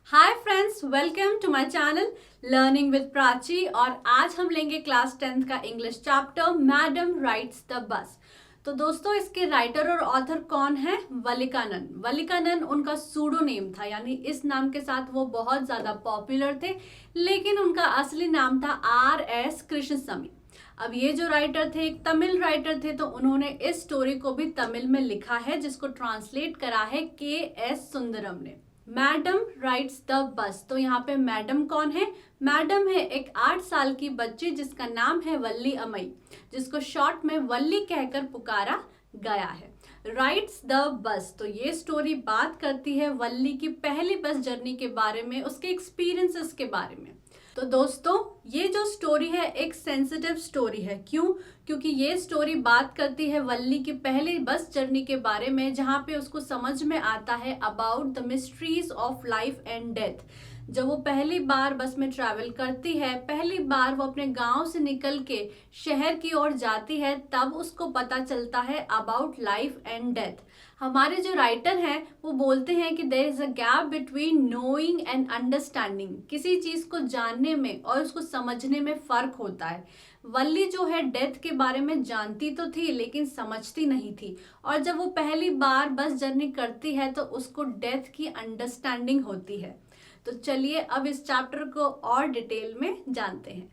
Hi friends, welcome to my channel learning with Prachi. और आज हम लेंगे क्लास 10th का English chapter madam rides the bus. तो दोस्तों, इसके राइटर और ऑथर कौन है? वल्लिकानंद। वल्लिकानंद उनका सूडो नेम था, यानी इस नाम के साथ वो बहुत ज्यादा पॉपुलर थे, लेकिन उनका असली नाम था R.S. कृष्णस्वामी। अब ये जो राइटर थे एक तमिल राइटर थे, तो उन्होंने इस स्टोरी को भी तमिल में लिखा है, जिसको ट्रांसलेट करा है K.S. सुंदरम ने। Madam rides the bus. तो यहाँ पे मैडम कौन है? मैडम है एक 8 साल की बच्ची जिसका नाम है वल्ली अमई, जिसको शॉर्ट में वल्ली कहकर पुकारा गया है। राइट्स द बस, तो ये स्टोरी बात करती है वल्ली की पहली बस जर्नी के बारे में, उसके एक्सपीरियंसेस के बारे में। तो दोस्तों, ये जो स्टोरी है एक सेंसिटिव स्टोरी है। क्यों? क्योंकि ये स्टोरी बात करती है वल्ली की पहली बस जर्नी के बारे में, जहाँ पे उसको समझ में आता है about the mysteries of life and death. जब वो पहली बार बस में ट्रैवल करती है, पहली बार वो अपने गांव से निकल के शहर की ओर जाती है, तब उसको पता चलता है अबाउट लाइफ एंड डेथ। हमारे जो राइटर हैं वो बोलते हैं कि there is a gap between knowing and understanding. किसी चीज को जानने में और उसको समझने में फर्क होता है। वल्ली जो है डेथ के बारे में जानती तो थी, लेकिन समझती नहीं थी। और जब वो पहली बार बस जर्नी करती है तो उसको डेथ की अंडरस्टैंडिंग होती है। तो चलिए अब इस चैप्टर को और डिटेल में जानते हैं।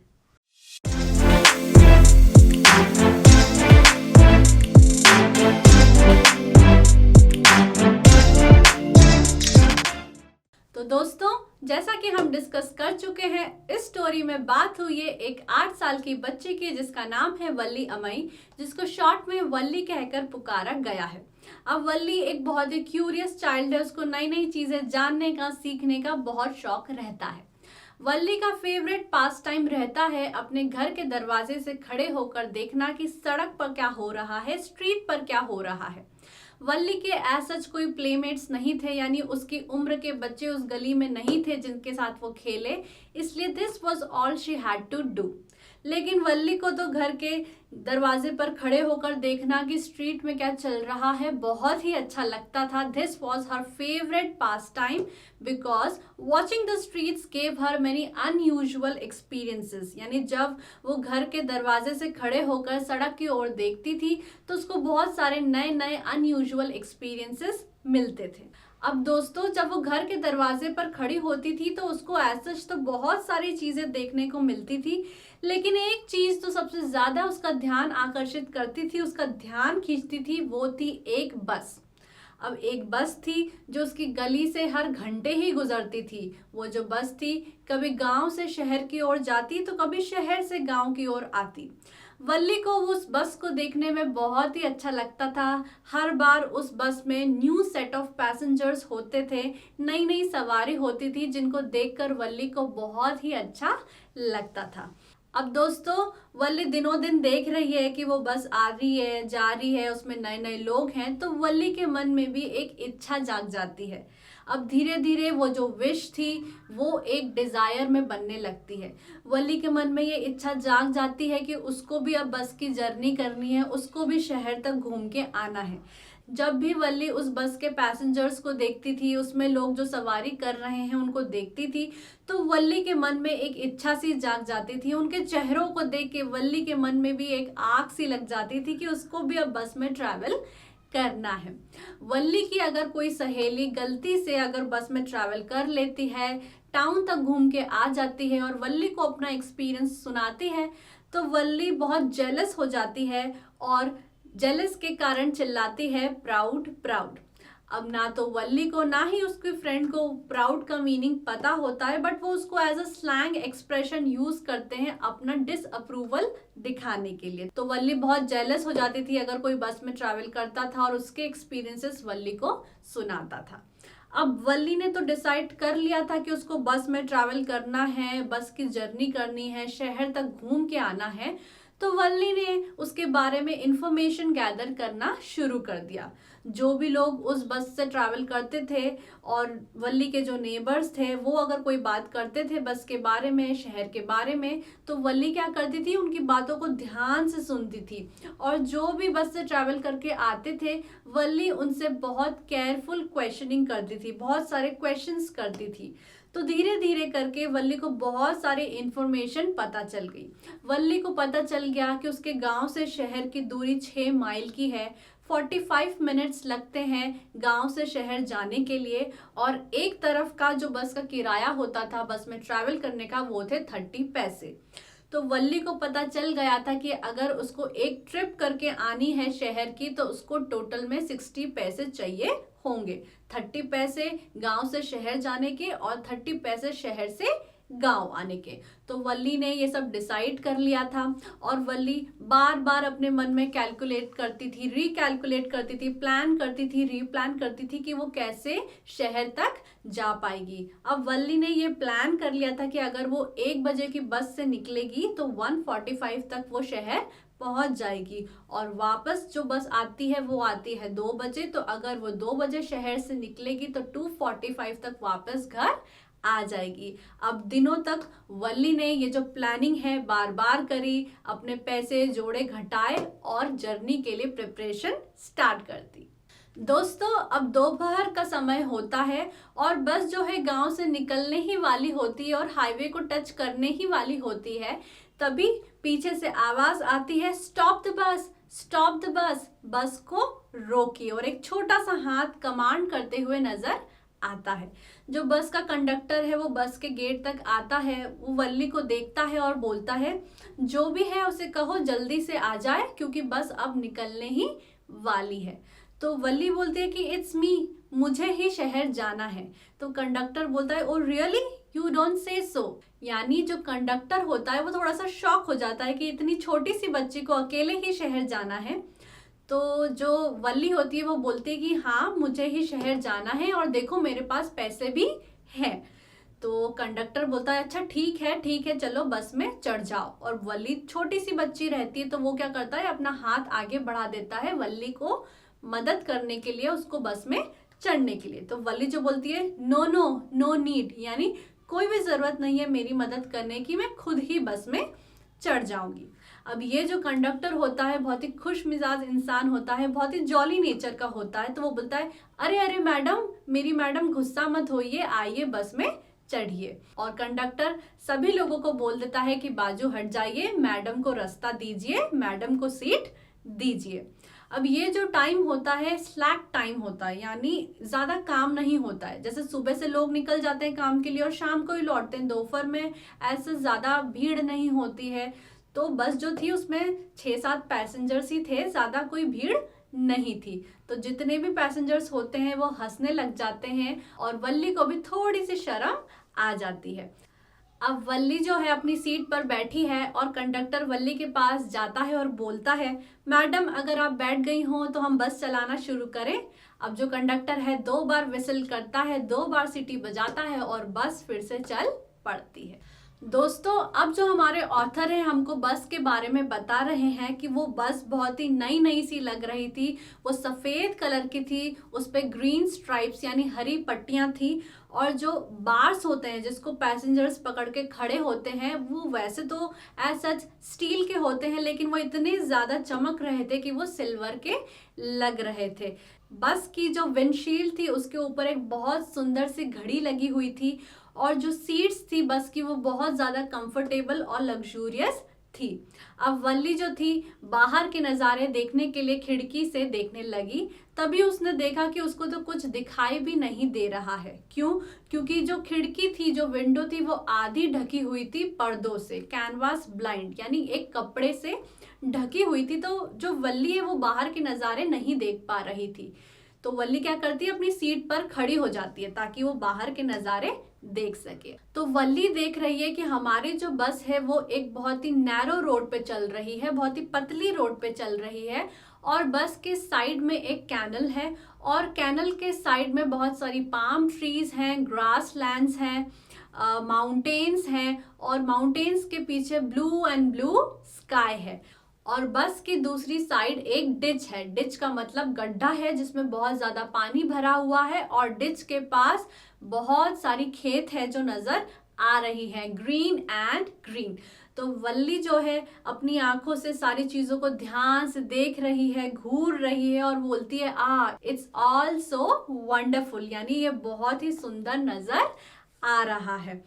तो दोस्तों, जैसा कि हम डिस्कस कर चुके हैं, इस स्टोरी में बात हुई है एक 8 साल की बच्ची की जिसका नाम है वल्ली अमई, जिसको शॉर्ट में वल्ली कहकर पुकारा गया है। अब वल्ली एक बहुत ही क्यूरियस चाइल्ड है, उसको नई नई चीजें जानने का, सीखने का बहुत शौक रहता है। वल्ली का फेवरेट पास टाइम रहता है अपने घर के दरवाजे से खड़े होकर देखना कि सड़क पर क्या हो रहा है, स्ट्रीट पर क्या हो रहा है। वल्ली के एज सच कोई प्लेमेट्स नहीं थे, यानी उसकी उम्र के बच्चे उस गली में नहीं थे जिनके साथ वो खेले, इसलिए this was all she had to do. लेकिन वल्ली को तो घर के दरवाजे पर खड़े होकर देखना कि स्ट्रीट में क्या चल रहा है बहुत ही अच्छा लगता था। This was her favourite pass time because watching the streets gave her many unusual experiences. यानी जब वो घर के दरवाजे से खड़े होकर सड़क की ओर देखती थी तो उसको बहुत सारे नए नए अनयूजुअल एक्सपीरियंसेस मिलते थे। अब दोस्तों, जब वो घर के दरवाजे पर खड़ी होती थी तो उसको ऐसा तो बहुत सारी चीजें देखने को मिलती थी, लेकिन एक चीज तो सबसे ज्यादा उसका ध्यान आकर्षित करती थी, उसका ध्यान खींचती थी, वो थी एक बस। अब एक बस थी जो उसकी गली से हर घंटे ही गुजरती थी। वो जो बस थी कभी गांव से शहर की ओर जाती तो कभी शहर से गांव की ओर आती। वल्ली को उस बस को देखने में बहुत ही अच्छा लगता था। हर बार उस बस में न्यू सेट ऑफ पैसेंजर्स होते थे, नई नई सवारी होती थी, जिनको देखकर वल्ली को बहुत ही अच्छा लगता था। अब दोस्तों, वल्ली दिनों दिन देख रही है कि वो बस आ रही है, जा रही है, उसमें नए नए लोग हैं, तो वल्ली के मन में भी एक इच्छा जाग जाती है। अब धीरे धीरे वो जो विश थी वो एक डिजायर में बनने लगती है। वल्ली के मन में ये इच्छा जाग जाती है कि उसको भी अब बस की जर्नी करनी है, उसको भी शहर तक घूम के आना है। जब भी वल्ली उस बस के पैसेंजर्स को देखती थी, उसमें लोग जो सवारी कर रहे हैं उनको देखती थी, तो वल्ली के मन में एक इच्छा सी जाग जाती थी। उनके चेहरों को देख के वल्ली के मन में भी एक आग सी लग जाती थी कि उसको भी अब बस में ट्रैवल करना है। वल्ली की अगर कोई सहेली गलती से अगर बस में ट्रैवल कर लेती है, टाउन तक घूम के आ जाती है और वल्ली को अपना एक्सपीरियंस सुनाती है, तो वल्ली बहुत जेलस हो जाती है और जेलस के कारण चिल्लाती है प्राउड प्राउड। अब ना तो वल्ली को ना ही उसकी फ्रेंड को प्राउड का मीनिंग पता होता है, बट वो उसको as a slang expression use करते हैं अपना डिसअप्रूवल दिखाने के लिए। तो वल्ली बहुत जेलस हो जाती थी अगर कोई बस में ट्रैवल करता था और उसके एक्सपीरियंसेस वल्ली को सुनाता था। अब वल्ली ने तो डिसाइड कर लिया था कि उसको बस में ट्रैवल करना है, बस की जर्नी करनी है, शहर तक घूम के आना है। तो वल्ली ने उसके बारे में इंफॉर्मेशन गैदर करना शुरू कर दिया। जो भी लोग उस बस से ट्रैवल करते थे और वल्ली के जो नेबर्स थे वो अगर कोई बात करते थे बस के बारे में, शहर के बारे में, तो वल्ली क्या करती थी, उनकी बातों को ध्यान से सुनती थी। और जो भी बस से ट्रैवल करके आते थे वल्ली उनसे बहुत केयरफुल क्वेश्चनिंग करती थी, बहुत सारे क्वेश्चंस करती थी। तो धीरे धीरे करके वल्ली को बहुत सारी इंफॉर्मेशन पता चल गई। वल्ली को पता चल गया कि उसके गांव से शहर की दूरी 6 माइल की है, 45 मिनट्स लगते हैं गांव से शहर जाने के लिए, और एक तरफ का जो बस का किराया होता था बस में ट्रैवल करने का वो थे 30 पैसे। तो वल्ली को पता चल गया था कि अगर उसको एक ट्रिप करके आनी है शहर की तो उसको टोटल में 60 पैसे चाहिए होंगे। 30 पैसे गांव से शहर जाने के और 30 पैसे शहर से गांव आने के। तो वल्ली ने ये सब डिसाइड कर लिया था और वल्ली बार बार अपने मन में कैलकुलेट करती थी, रिकैलकुलेट करती थी, प्लान करती थी, रीप्लान करती थी कि वो कैसे शहर तक जा पाएगी। अब वल्ली ने ये प्लान कर लिया था कि अगर वो 1 बजे की बस से निकलेगी तो 1:45 तक वो शहर पहुंच जाएगी, और वापस जो बस आती है वो आती है 2 बजे। तो अगर वो 2 बजे शहर से निकलेगी तो 2:45 तक वापस घर आ जाएगी। अब दिनों तक वल्ली ने ये जो प्लानिंग है बार बार करी, अपने पैसे जोड़े घटाए और जर्नी के लिए प्रिपरेशन स्टार्ट कर दी। दोस्तों अब दोपहर का समय होता है और बस जो है गांव से निकलने ही वाली होती है और हाईवे को टच करने ही वाली होती है। तभी पीछे से आवाज आती है, stop the bus, stop the bus, बस को रोकिए। और एक छोटा सा हाथ कमांड करते हुए नजर आता है। जो बस का कंडक्टर है वो बस के गेट तक आता है, वो वल्ली को देखता है और बोलता है जो भी है उसे कहो जल्दी से आ जाए क्योंकि बस अब निकलने ही वाली है। तो वल्ली बोलती है कि इट्स मी, मुझे ही शहर जाना है। तो कंडक्टर बोलता है oh really, you don't say सो। यानी जो कंडक्टर होता है वो थोड़ा सा शॉक हो जाता है कि इतनी छोटी सी बच्ची को अकेले ही शहर जाना है। तो जो वल्ली होती है वो बोलती है कि हाँ मुझे ही शहर जाना है और देखो मेरे पास पैसे भी हैं। तो कंडक्टर बोलता है अच्छा ठीक है चलो बस में चढ़ जाओ। और वल्ली छोटी सी बच्ची रहती है तो वो क्या करता है, अपना हाथ आगे बढ़ा देता है वल्ली को मदद करने के लिए, उसको बस में चढ़ने के लिए। तो वल्ली जो बोलती है नो नो नो नीड, यानी कोई भी जरूरत नहीं है मेरी मदद करने की, मैं खुद ही बस में चढ़ जाऊंगी। अब ये जो कंडक्टर होता है बहुत ही खुश मिजाज इंसान होता है, बहुत ही जॉली नेचर का होता है। तो वो बोलता है अरे अरे मैडम, मेरी मैडम गुस्सा मत होइए, आइए बस में चढ़िए। और कंडक्टर सभी लोगों को बोल देता है कि बाजू हट जाइए, मैडम को रास्ता दीजिए, मैडम को सीट दीजिए। अब ये जो टाइम होता है स्लैक टाइम होता है, यानी ज्यादा काम नहीं होता है। जैसे सुबह से लोग निकल जाते हैं काम के लिए और शाम को ही लौटते हैं, दोपहर में ऐसे ज्यादा भीड़ नहीं होती है। तो बस जो थी उसमें 6-7 पैसेंजर्स ही थे, ज्यादा कोई भीड़ नहीं थी। तो जितने भी पैसेंजर्स होते हैं वो हंसने लग जाते हैं और वल्ली को भी थोड़ी सी शर्म आ जाती है। अब वल्ली जो है अपनी सीट पर बैठी है और कंडक्टर वल्ली के पास जाता है और बोलता है मैडम अगर आप बैठ गई हो तो हम बस चलाना शुरू करें। अब जो कंडक्टर है 2 बार विसल करता है, 2 बार सीटी बजाता है और बस फिर से चल पड़ती है। दोस्तों अब जो हमारे ऑथर हैं हमको बस के बारे में बता रहे हैं कि वो बस बहुत ही नई नई सी लग रही थी। वो सफ़ेद कलर की थी, उस पर ग्रीन स्ट्राइप्स यानी हरी पट्टियां थी, और जो बार्स होते हैं जिसको पैसेंजर्स पकड़ के खड़े होते हैं वो वैसे तो एज सच स्टील के होते हैं, लेकिन वो इतने ज़्यादा चमक रहे थे कि वो सिल्वर के लग रहे थे। बस की जो विंडशील्ड थी उसके ऊपर एक बहुत सुंदर सी घड़ी लगी हुई थी, और जो सीट्स थी बस की वो बहुत ज़्यादा कंफर्टेबल और लग्जूरियस थी। अब वल्ली जो थी बाहर के नज़ारे देखने के लिए खिड़की से देखने लगी, तभी उसने देखा कि उसको तो कुछ दिखाई भी नहीं दे रहा है। क्यों? क्योंकि जो खिड़की थी, जो विंडो थी, वो आधी ढकी हुई थी पर्दों से, कैनवास ब्लाइंड यानी एक कपड़े से ढकी हुई थी। तो जो वल्ली है वो बाहर के नज़ारे नहीं देख पा रही थी। तो वल्ली क्या करती है, अपनी सीट पर खड़ी हो जाती है ताकि वो बाहर के नज़ारे देख सके। तो वल्ली देख रही है कि हमारी जो बस है वो एक बहुत ही नैरो रोड पे चल रही है, बहुत ही पतली रोड पे चल रही है, और बस के साइड में एक कैनल है, और कैनल के साइड में बहुत सारी पाम ट्रीज हैं, ग्रास लैंड्स हैं, माउंटेन्स हैं, और माउंटेन्स के पीछे ब्लू एंड ब्लू स्काई है। और बस की दूसरी साइड एक डिच है। डिच का मतलब गड्ढा है जिसमें बहुत ज्यादा पानी भरा हुआ है, और डिच के पास बहुत सारी खेत है जो नजर आ रही है, ग्रीन एंड ग्रीन। तो वल्ली जो है अपनी आंखों से सारी चीजों को ध्यान से देख रही है, घूर रही है और बोलती है इट्स ऑल सो वंडरफुल, यानी ये बहुत ही सुंदर नजर आ रहा है।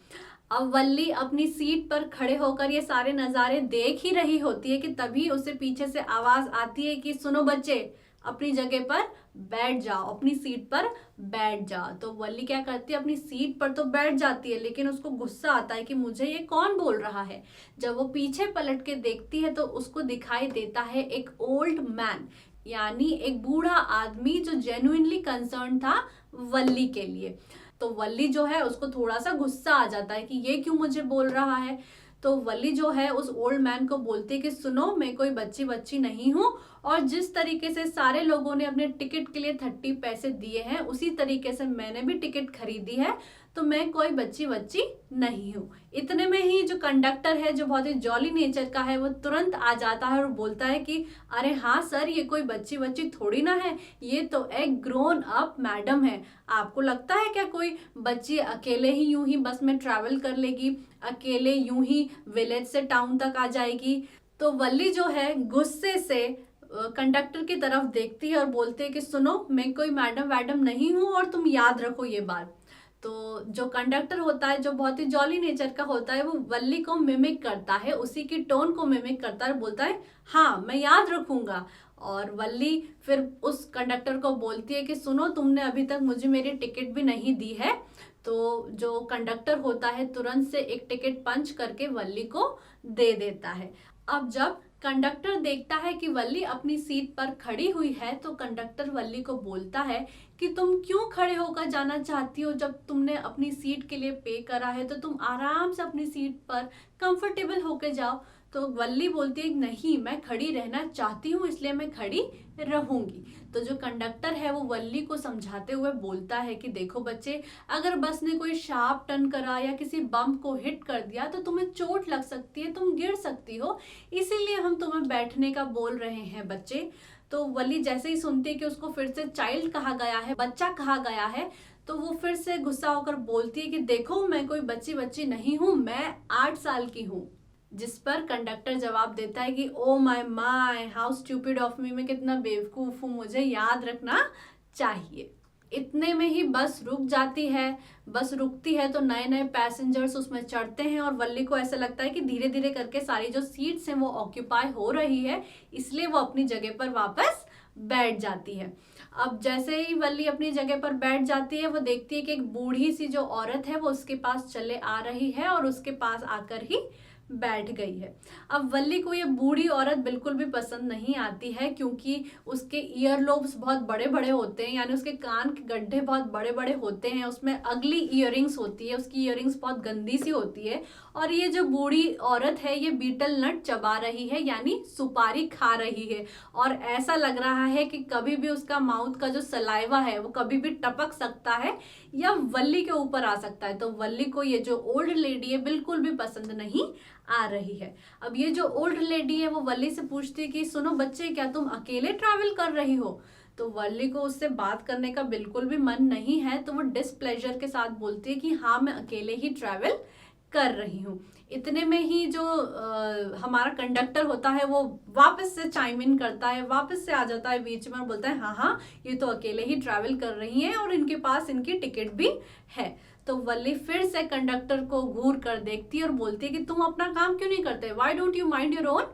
अब वल्ली अपनी सीट पर खड़े होकर ये सारे नजारे देख ही रही होती है कि तभी उसे पीछे से आवाज आती है कि सुनो बच्चे, अपनी जगह पर बैठ जाओ, अपनी सीट पर बैठ जाओ। तो वल्ली क्या करती है, अपनी सीट पर तो बैठ जाती है, लेकिन उसको गुस्सा आता है कि मुझे ये कौन बोल रहा है। जब वो पीछे पलट के देखती है तो उसको दिखाई देता है एक ओल्ड मैन, यानी एक बूढ़ा आदमी जो जेन्युइनली कंसर्न था वल्ली के लिए। तो वल्ली जो है उसको थोड़ा सा गुस्सा आ जाता है कि ये क्यों मुझे बोल रहा है। तो वल्ली जो है उस ओल्ड मैन को बोलती है कि सुनो, मैं कोई बच्ची बच्ची नहीं हूं, और जिस तरीके से सारे लोगों ने अपने टिकट के लिए 30 पैसे दिए हैं उसी तरीके से मैंने भी टिकट खरीदी है, तो मैं कोई बच्ची बच्ची नहीं हूँ। इतने में ही जो कंडक्टर है, जो बहुत ही जॉली नेचर का है, वो तुरंत आ जाता है और बोलता है कि अरे हाँ सर, ये कोई बच्ची बच्ची थोड़ी ना है, ये तो एक ग्रोन अप मैडम है। आपको लगता है क्या कोई बच्ची अकेले ही यूं ही बस में ट्रैवल कर लेगी, अकेले यूं ही विलेज से टाउन तक आ जाएगी। तो वल्ली जो है गुस्से से कंडक्टर की तरफ देखती है और बोलती है कि सुनो, मैं कोई मैडम वैडम नहीं हूं और तुम याद रखो ये बात। तो जो कंडक्टर होता है, जो बहुत ही जॉली नेचर का होता है, वो वल्ली को मिमिक करता है, उसी की टोन को मिमिक करता है, बोलता है हाँ मैं याद रखूंगा। और वल्ली फिर उस कंडक्टर को बोलती है कि सुनो, तुमने अभी तक मुझे मेरी टिकट भी नहीं दी है। तो जो कंडक्टर होता है तुरंत से एक टिकट पंच करके वल्ली को दे देता है। अब जब कंडक्टर देखता है कि वल्ली अपनी सीट पर खड़ी हुई है, तो कंडक्टर वल्ली को बोलता है कि तुम क्यों खड़े होकर जाना चाहती हो, जब तुमने अपनी सीट के लिए पे करा है तो तुम आराम से अपनी सीट पर कंफर्टेबल होकर जाओ। तो वल्ली बोलती है नहीं, मैं खड़ी रहना चाहती हूँ, इसलिए मैं खड़ी रहूंगी। तो जो कंडक्टर है वो वल्ली को समझाते हुए बोलता है कि देखो बच्चे, अगर बस ने कोई शार्प टर्न करा या किसी बम्प को हिट कर दिया तो तुम्हें चोट लग सकती है, तुम गिर सकती हो, इसीलिए हम तुम्हें बैठने का बोल रहे हैं बच्चे। तो वल्ली जैसे ही सुनती है कि उसको फिर से चाइल्ड कहा गया है, बच्चा कहा गया है, तो वो फिर से गुस्सा होकर बोलती है कि देखो, मैं कोई बच्ची बच्ची नहीं हूं, मैं 8 साल की हूँ। जिस पर कंडक्टर जवाब देता है कि oh my my, how stupid of me, मैं कितना बेवकूफ हूँ, मुझे याद रखना चाहिए। इतने में ही बस रुक जाती है। बस रुकती है तो नए नए पैसेंजर्स उसमें चढ़ते हैं, और वल्ली को ऐसा लगता है कि धीरे धीरे करके सारी जो सीट्स हैं वो ऑक्यूपाई हो रही है, इसलिए वो अपनी जगह पर वापस बैठ जाती है। अब जैसे ही वल्ली अपनी जगह पर बैठ जाती है, वो देखती है कि एक बूढ़ी सी जो औरत है वो उसके पास चले आ रही है और उसके पास आकर ही बैठ गई है। अब वल्ली को ये बूढ़ी औरत बिल्कुल भी पसंद नहीं आती है, क्योंकि उसके ईयर लोब्स बहुत बड़े बड़े होते हैं, यानी उसके कान के गड्ढे बहुत बड़े बड़े होते हैं, उसमें अगली ईयरिंग्स होती है, उसकी ईयरिंग्स बहुत गंदी सी होती है। और ये जो बूढ़ी औरत है ये बीटल नट चबा रही है, यानी सुपारी खा रही है, और ऐसा लग रहा है कि कभी भी उसका माउथ का जो सलाइवा है वो कभी भी टपक सकता है या वल्ली के ऊपर आ सकता है। तो वल्ली को ये जो ओल्ड लेडी है बिल्कुल भी पसंद नहीं आ रही है। अब ये जो ओल्ड लेडी है वो वल्ली से पूछती है कि सुनो बच्चे, क्या तुम अकेले ट्रैवल कर रही हो। तो वल्ली को उससे बात करने का बिल्कुल भी मन नहीं है, तो वो डिसप्लेजर के साथ बोलती है कि हाँ, मैं अकेले ही ट्रैवल कर रही हूँ। इतने में ही जो हमारा कंडक्टर होता है वो वापस से चाइम इन करता है, वापस से आ जाता है बीच में और बोलता है हाँ हाँ, ये तो अकेले ही ट्रैवल कर रही हैं और इनके पास इनकी टिकट भी है। तो वल्ली फिर से कंडक्टर को घूर कर देखती है और बोलती है कि तुम अपना काम क्यों नहीं करते, why don't you mind your own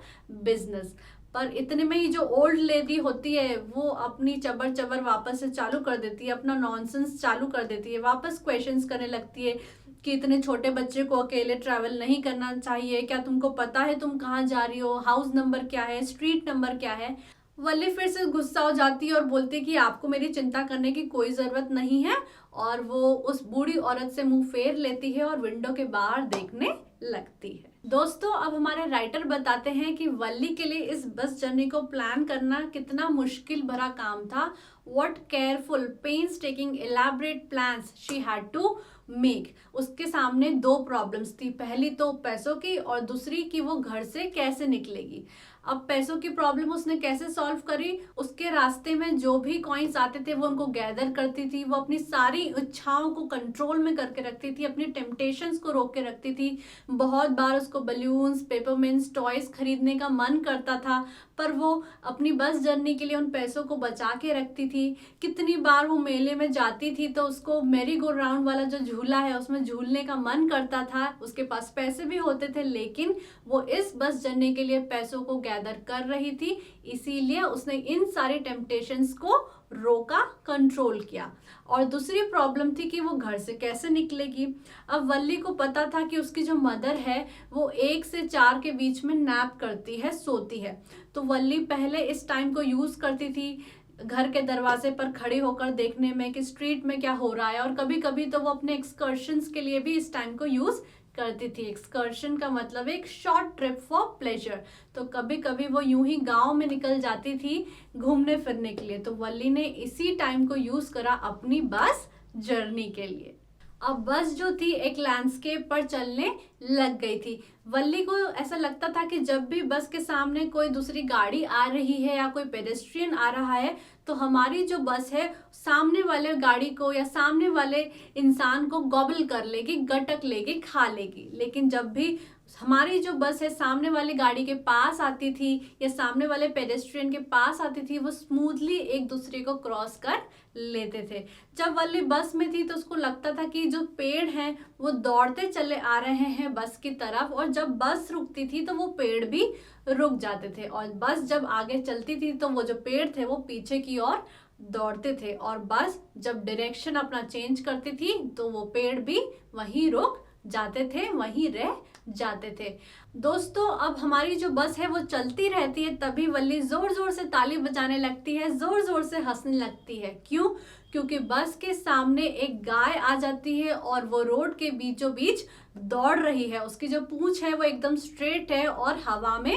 business. पर इतने में ही जो ओल्ड लेडी होती है वो अपनी चबर चबर वापस से चालू कर देती है, अपना नॉनसेंस चालू कर देती है, वापस क्वेश्चंस करने लगती है कि इतने छोटे बच्चे को अकेले ट्रैवल नहीं करना चाहिए, क्या तुमको पता है तुम कहाँ जा रही हो, हाउस नंबर क्या है, स्ट्रीट नंबर क्या है। वल्ली फिर से गुस्सा हो जाती है और बोलती है कि आपको मेरी चिंता करने की कोई जरूरत नहीं है, और वो उस बूढ़ी औरत से मुंह फेर लेती है और विंडो के बाहर देखने लगती है। दोस्तों, अब हमारे राइटर बताते हैं कि वल्ली के लिए इस बस जर्नी को प्लान करना कितना मुश्किल भरा काम था। What careful, painstaking, elaborate plans she had to make। उसके सामने दो प्रॉब्लम्स थी, पहली तो पैसों की और दूसरी कि वो घर से कैसे निकलेगी। अब पैसों की प्रॉब्लम उसने कैसे सॉल्व करी, उसके रास्ते में जो भी कॉइन्स आते थे वो उनको गैदर करती थी, वो अपनी सारी इच्छाओं को कंट्रोल में करके रखती थी, अपनी टेम्पटेशंस को रोक के रखती थी। बहुत बार उसको बलून्स, पेपरमिंट्स, टॉयज खरीदने का मन करता था, पर वो अपनी बस जर्नी के लिए उन पैसों को बचा के रखती थी। कितनी बार वो मेले में जाती थी तो उसको मैरी गो राउंड वाला जो झूला है उसमें झूलने का मन करता था, उसके पास पैसे भी होते थे, लेकिन वो इस बस जर्नी के लिए पैसों को गैदर कर रही थी। इसीलिए उसने इन सारे टेम्पटेशंस को रोका, कंट्रोल किया। और दूसरी प्रॉब्लम थी कि वो घर से कैसे निकलेगी। अब वल्ली को पता था कि उसकी जो मदर है वो 1 से 4 के बीच में नैप करती है, सोती है। तो वल्ली पहले इस टाइम को यूज करती थी घर के दरवाजे पर खड़ी होकर देखने में कि स्ट्रीट में क्या हो रहा है, और कभी कभी तो वो अपने एक्सकर्शंस के लिए भी इस टाइम को यूज करती थी। एक्सकर्शन का मतलब एक शॉर्ट ट्रिप फॉर प्लेजर। तो कभी कभी वो यूं ही गांव में निकल जाती थी घूमने फिरने के लिए। तो वल्ली ने इसी टाइम को यूज करा अपनी बस जर्नी के लिए। अब बस जो थी एक लैंडस्केप पर चलने लग गई थी। वल्ली को ऐसा लगता था कि जब भी बस के सामने कोई दूसरी गाड़ी आ रही है या कोई पेडेस्ट्रियन आ रहा है तो हमारी जो बस है सामने वाले गाड़ी को या सामने वाले इंसान को गॉबल कर लेगी, गटक लेगी, खा लेगी। लेकिन जब भी हमारी जो बस है सामने वाली गाड़ी के पास आती थी या सामने वाले पेडेस्ट्रियन के पास आती थी, वो स्मूथली एक दूसरे को क्रॉस कर लेते थे। जब वल्ली बस में थी तो उसको लगता था कि जो पेड़ हैं वो दौड़ते चले आ रहे हैं बस की तरफ, और जब बस रुकती थी तो वो पेड़ भी रुक जाते थे, और बस जब आगे चलती थी तो वो जो पेड़ थे वो पीछे की ओर दौड़ते थे, और बस जब डायरेक्शन अपना चेंज करती थी तो वो पेड़ भी वहीं रुक जाते थे, वहीं रह जाते थे। दोस्तों, अब हमारी जो बस है वो चलती रहती है, तभी वल्ली जोर जोर से ताली बजाने लगती है, जोर जोर से हंसने लगती है। क्यों? क्योंकि बस के सामने एक गाय आ जाती है और वो रोड के बीचों बीच दौड़ रही है। उसकी जो पूंछ है वो एकदम स्ट्रेट है और हवा में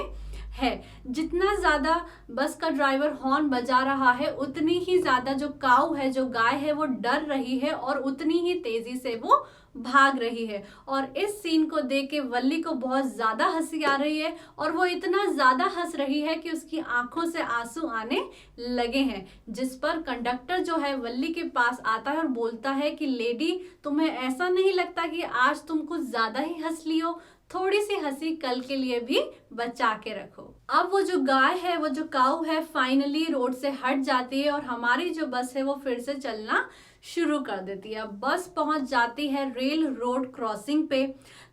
है। जितना ज्यादा बस का ड्राइवर हॉर्न बजा रहा है उतनी ही ज्यादा जो काऊ है, जो गाय है, वो डर रही है और उतनी ही तेजी से वो भाग रही है। और इस सीन को देख के वल्ली को बहुत ज्यादा हंसी आ रही है, और वो इतना ज्यादा हंस रही है कि उसकी आंखों से आंसू आने लगे हैं। जिस पर कंडक्टर जो है वल्ली के पास आता है और बोलता है कि लेडी, तुम्हें ऐसा नहीं लगता कि आज तुम कुछ ज्यादा ही हंस लियो? थोड़ी सी हंसी कल के लिए भी बचा के रखो। अब वो जो गाय है, वो जो काऊ है, फाइनली रोड से हट जाती है और हमारी जो बस है वो फिर से चलना शुरू कर देती है। अब बस पहुंच जाती है रेल रोड क्रॉसिंग पे।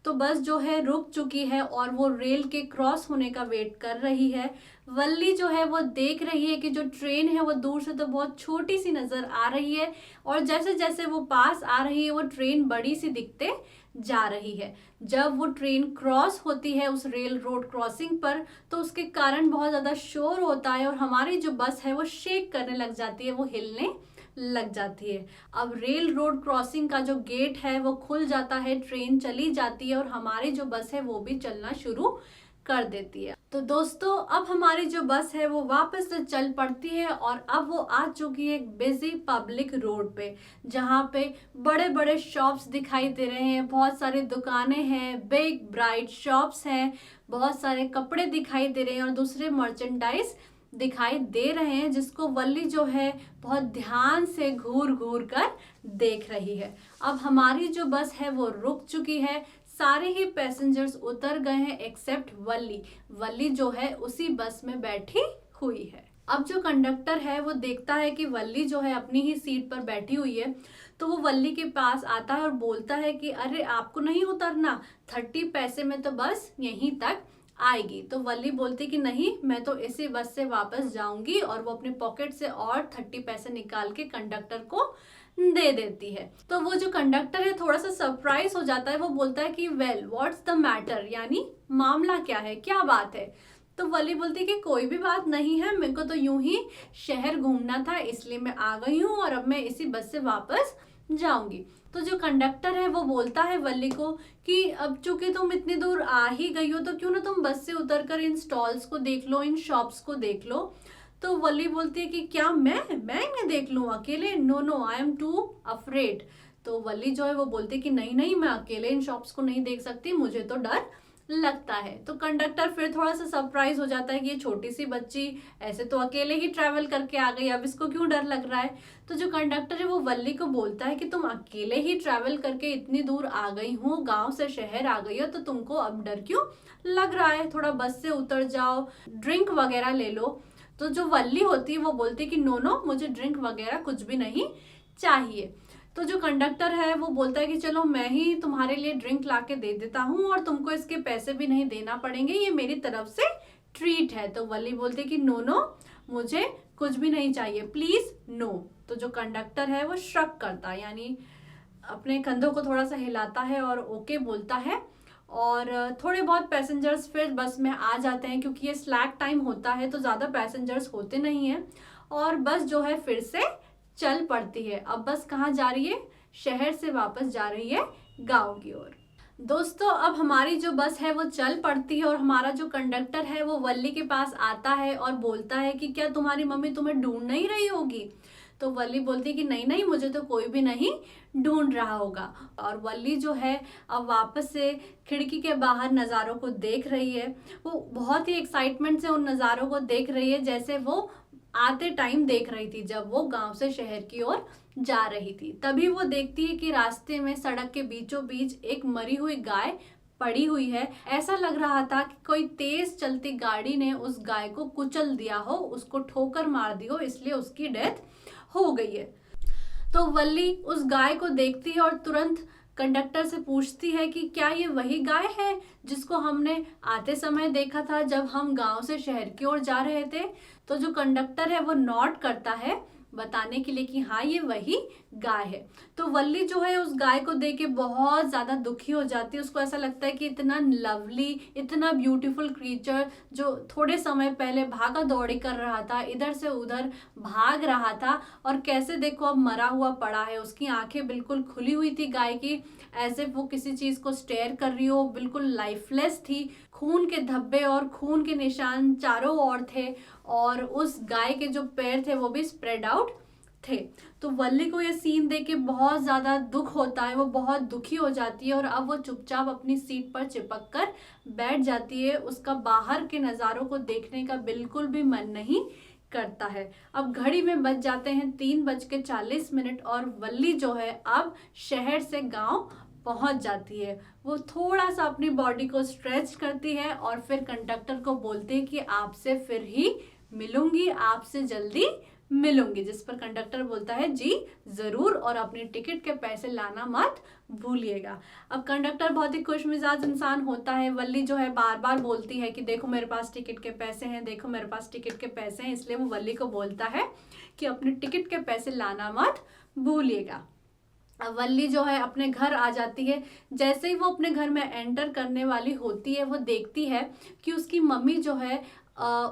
तो बस जो है रुक चुकी है और वो रेल के क्रॉस होने का वेट कर रही है। वल्ली जो है वो देख रही है कि जो ट्रेन है वो दूर से तो बहुत छोटी सी नजर आ रही है, और जैसे जैसे वो पास आ रही है वो ट्रेन बड़ी सी दिखते जा रही है। जब वो ट्रेन क्रॉस होती है उस रेल रोड क्रॉसिंग पर तो उसके कारण बहुत ज्यादा शोर होता है और हमारी जो बस है वो शेक करने लग जाती है, वो हिलने लग जाती है। अब रेल रोड क्रॉसिंग का जो गेट है वो खुल जाता है, ट्रेन चली जाती है और हमारी जो बस है वो भी चलना शुरू कर देती है। तो दोस्तों, अब हमारी जो बस है वो वापस से चल पड़ती है और अब वो आ चुकी है एक बिजी पब्लिक रोड पे, जहाँ पे बड़े बड़े शॉप्स दिखाई दे रहे हैं, बहुत सारी दुकानें हैं, बिग ब्राइट शॉप्स हैं, बहुत सारे कपड़े दिखाई दे रहे हैं और दूसरे मर्चेंडाइज दिखाई दे रहे हैं, जिसको वल्ली जो है बहुत ध्यान से घूर घूर कर देख रही है। अब हमारी जो बस है वो रुक चुकी है, सारे ही पैसेंजर्स उतर गए हैं एक्सेप्ट वल्ली। वल्ली जो है उसी बस में बैठी हुई है। अब जो कंडक्टर है वो देखता है कि वल्ली जो है अपनी ही सीट पर बैठी हुई है, तो वो वल्ली के पास आता है और बोलता है कि अरे आपको नहीं उतरना, 30 पैसे में तो बस यहीं तक आएगी। तो वल्ली बोलती कि नहीं, मैं तो इसी बस से वापस जाऊंगी, और वो अपने पॉकेट से और 30 पैसे निकाल के कंडक्टर को दे देती है। तो वो जो कंडक्टर है थोड़ा सा सरप्राइज हो जाता है, वो बोलता है कि वेल व्हाट्स द मैटर, यानी मामला क्या है, क्या बात है। तो वल्ली बोलती है कि कोई भी बात नहीं है, मेरे को तो यूं ही शहर घूमना था इसलिए मैं आ गई हूँ और अब मैं इसी बस से वापस जाऊंगी। तो जो कंडक्टर है वो बोलता है वल्ली को कि अब चूंकि तुम इतनी दूर आ ही गई हो तो क्यों ना तुम बस से उतरकर इन स्टॉल्स को देख लो, इन शॉप्स को देख लो। तो वल्ली बोलती है कि क्या मैं इन्हें देख लूं अकेले? No no, I am too afraid. तो वल्ली जो है वो बोलती है कि नहीं नहीं, मैं अकेले इन शॉप्स को नहीं देख सकती, मुझे तो डर लगता है। तो कंडक्टर फिर थोड़ा सा सरप्राइज हो जाता है कि ये छोटी सी बच्ची ऐसे तो अकेले ही ट्रैवल करके आ गई, अब इसको क्यों डर लग रहा है। तो जो कंडक्टर है वो वल्ली को बोलता है कि तुम अकेले ही ट्रैवल करके इतनी दूर आ गई हो, गांव से शहर आ गई हो, तो तुमको अब डर क्यों लग रहा है, थोड़ा बस से उतर जाओ, ड्रिंक वगैरह ले लो। तो जो वल्ली होती है वो बोलती है कि नो नो, मुझे ड्रिंक वगैरह कुछ भी नहीं चाहिए। तो जो कंडक्टर है वो बोलता है कि चलो मैं ही तुम्हारे लिए ड्रिंक ला के दे देता हूँ और तुमको इसके पैसे भी नहीं देना पड़ेंगे, ये मेरी तरफ से ट्रीट है। तो वल्ली बोलते कि नो नो, मुझे कुछ भी नहीं चाहिए, प्लीज नो। तो जो कंडक्टर है वो श्रक करता है, यानी अपने कंधों को थोड़ा सा हिलाता है और ओके बोलता है। और थोड़े बहुत पैसेंजर्स फिर बस में आ जाते हैं, क्योंकि ये स्लैक टाइम होता है तो ज़्यादा पैसेंजर्स होते नहीं हैं, और बस जो है फिर से चल पड़ती है। अब बस कहाँ जा रही है, शहर से वापस जा रही है गांव की ओर। दोस्तों अब हमारी जो बस है वो चल पड़ती है और हमारा जो कंडक्टर है वो वल्ली के पास आता है और बोलता है कि क्या तुम्हारी मम्मी तुम्हें ढूंढ नहीं रही होगी। तो वल्ली बोलती है कि नहीं नहीं, मुझे तो कोई भी नहीं ढूंढ रहा होगा। और वल्ली जो है अब वापस से खिड़की के बाहर नज़ारों को देख रही है। वो बहुत ही एक्साइटमेंट से उन नज़ारों को देख रही है जैसे वो आते टाइम देख रही थी जब वो गांव से शहर की ओर जा रही थी। तभी वो देखती है कि रास्ते में सड़क के बीचों बीच एक मरी हुई गाय पड़ी हुई है। ऐसा लग रहा था कि कोई तेज चलती गाड़ी ने उस गाय को कुचल दिया हो, उसको ठोकर मार दी हो, इसलिए उसकी डेथ हो गई है। तो वल्ली उस गाय को देखती है और तुरंत कंडक्टर से पूछती है कि क्या ये वही गाय है जिसको हमने आते समय देखा था जब हम गांव से शहर की ओर जा रहे थे। तो जो कंडक्टर है वो नॉट करता है बताने के लिए कि हाँ ये वही गाय है। तो वल्ली जो है उस गाय को देख के बहुत ज़्यादा दुखी हो जाती है। उसको ऐसा लगता है कि इतना लवली, इतना ब्यूटीफुल क्रीचर जो थोड़े समय पहले भागा दौड़ी कर रहा था, इधर से उधर भाग रहा था, और कैसे देखो अब मरा हुआ पड़ा है। उसकी आंखें बिल्कुल खुली हुई थी गाय की, ऐसे वो किसी चीज़ को स्टेयर कर रही हो, बिल्कुल लाइफलेस थी। खून के धब्बे और खून के निशान चारों ओर थे, और उस गाय के जो पैर थे वो भी स्प्रेड आउट थे। तो वल्ली को ये सीन देख के बहुत ज़्यादा दुख होता है, वो बहुत दुखी हो जाती है और अब वो चुपचाप अपनी सीट पर चिपक कर बैठ जाती है। उसका बाहर के नज़ारों को देखने का बिल्कुल भी मन नहीं करता है। अब घड़ी में बज जाते हैं 3:40 और वल्ली जो है अब शहर से गांव पहुंच जाती है। वो थोड़ा सा अपनी बॉडी को स्ट्रेच करती है और फिर कंडक्टर को बोलती है कि आपसे फिर ही मिलूंगी, आपसे जल्दी मिलूंगी। जिस पर कंडक्टर बोलता है जी जरूर, और अपनी टिकट के पैसे लाना मत भूलिएगा। अब कंडक्टर बहुत ही खुश मिजाज इंसान होता है। वल्ली जो है बार बार बोलती है कि देखो मेरे पास टिकट के पैसे हैं, देखो मेरे पास टिकट के पैसे हैं, इसलिए वो वल्ली को बोलता है कि अपने टिकट के पैसे लाना मत भूलिएगा। वल्ली जो है अपने घर आ जाती है। जैसे ही वो अपने घर में एंटर करने वाली होती है वो देखती है कि उसकी मम्मी जो है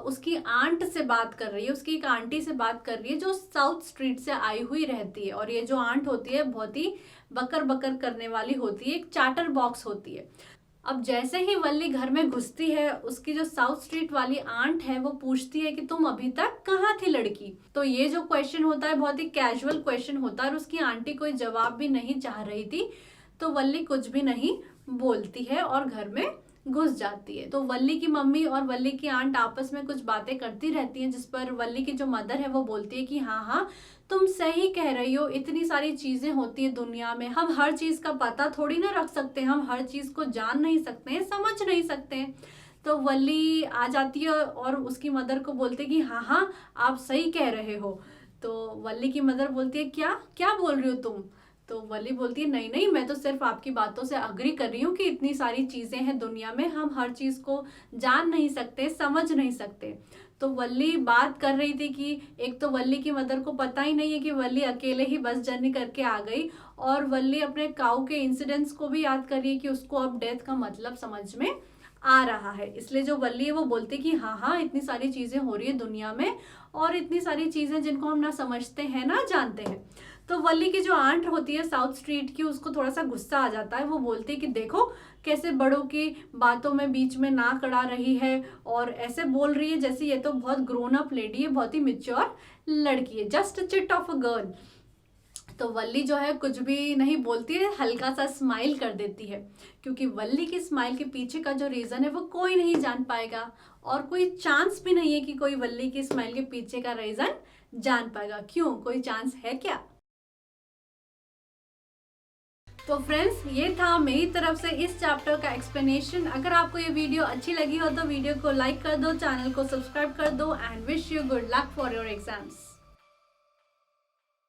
उसकी आंट से बात कर रही है, उसकी एक आंटी से बात कर रही है जो साउथ स्ट्रीट से आई हुई रहती है। और ये जो आंट होती है बहुत ही बकर बकर करने वाली होती है, एक चाटर बॉक्स होती है। अब जैसे ही वल्ली घर में घुसती है, उसकी जो साउथ स्ट्रीट वाली आंट है वो पूछती है कि तुम अभी तक कहाँ थी लड़की। तो ये जो क्वेश्चन होता है बहुत ही कैजुअल क्वेश्चन होता है और उसकी आंटी कोई जवाब भी नहीं चाह रही थी। तो वल्ली कुछ भी नहीं बोलती है और घर में घुस जाती है। तो वल्ली की मम्मी और वल्ली की आंट आपस में कुछ बातें करती रहती हैं, जिस पर वल्ली की जो मदर है वो बोलती है कि हाँ हाँ तुम सही कह रही हो, इतनी सारी चीजें होती है दुनिया में, हम हर चीज का पता थोड़ी ना रख सकते, हम हर चीज को जान नहीं सकते हैं, समझ नहीं सकते हैं। तो वल्ली आ जाती है और उसकी मदर को बोलती है कि हाँ हाँ आप सही कह रहे हो। तो वल्ली की मदर बोलती है क्या क्या बोल रही हो तुम। तो वल्ली बोलती है नहीं नहीं, मैं तो सिर्फ आपकी बातों से अग्री कर रही हूँ कि इतनी सारी चीजें हैं दुनिया में, हम हर चीज को जान नहीं सकते, समझ नहीं सकते। तो वल्ली बात कर रही थी कि एक तो वल्ली की मदर को पता ही नहीं है कि वल्ली अकेले ही बस जर्नी करके आ गई, और वल्ली अपने काऊ के इंसिडेंट्स को भी याद कर रही है कि उसको अब डेथ का मतलब समझ में आ रहा है। इसलिए जो वल्ली है वो बोलती कि हाँ हाँ इतनी सारी चीजें हो रही है दुनिया में, और इतनी सारी चीजें जिनको हम ना समझते हैं ना जानते हैं। तो वल्ली की जो आंट होती है साउथ स्ट्रीट की, उसको थोड़ा सा गुस्सा आ जाता है। वो बोलती है कि देखो कैसे बड़ों की बातों में बीच में नाक अड़ा रही है और ऐसे बोल रही है जैसे ये तो बहुत ग्रोन अप लेडी है, बहुत ही मेच्योर लड़की है, just chit of a girl. तो वल्ली जो है कुछ भी नहीं बोलती है, हल्का सा स्माइल कर देती है, क्योंकि वल्ली की स्माइल के पीछे का जो रीज़न है वो कोई नहीं जान पाएगा और कोई चांस भी नहीं है कि कोई वल्ली की स्माइल के पीछे का रीज़न जान पाएगा। क्यों, कोई चांस है क्या? तो फ्रेंड्स, ये था मेरी तरफ से इस चैप्टर का एक्सप्लेनेशन। अगर आपको ये वीडियो अच्छी लगी हो तो वीडियो को लाइक कर दो, चैनल को सब्सक्राइब कर दो and wish you good luck for your exams.